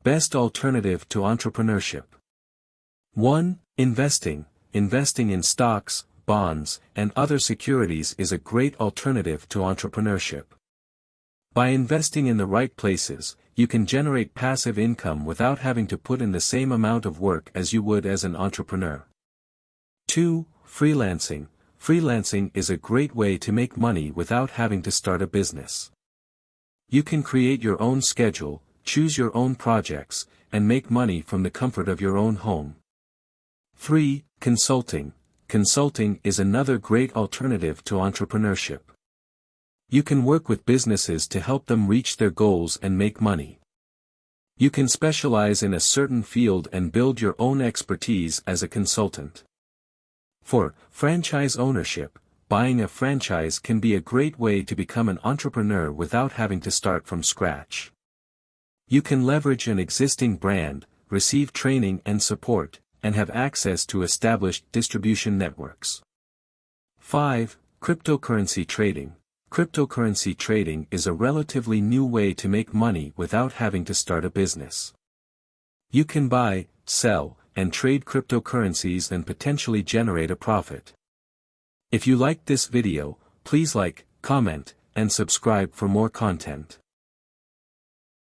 Best alternative to entrepreneurship. 1. Investing. Investing in stocks, bonds, and other securities is a great alternative to entrepreneurship. By investing in the right places, you can generate passive income without having to put in the same amount of work as you would as an entrepreneur. 2. Freelancing. Freelancing is a great way to make money without having to start a business. You can create your own schedule, choose your own projects, and make money from the comfort of your own home. 3. Consulting. Consulting is another great alternative to entrepreneurship. You can work with businesses to help them reach their goals and make money. You can specialize in a certain field and build your own expertise as a consultant. 4. Franchise ownership. Buying a franchise can be a great way to become an entrepreneur without having to start from scratch. You can leverage an existing brand, receive training and support, and have access to established distribution networks. 5. Cryptocurrency trading. Cryptocurrency trading is a relatively new way to make money without having to start a business. You can buy, sell, and trade cryptocurrencies and potentially generate a profit. If you liked this video, please like, comment, and subscribe for more content.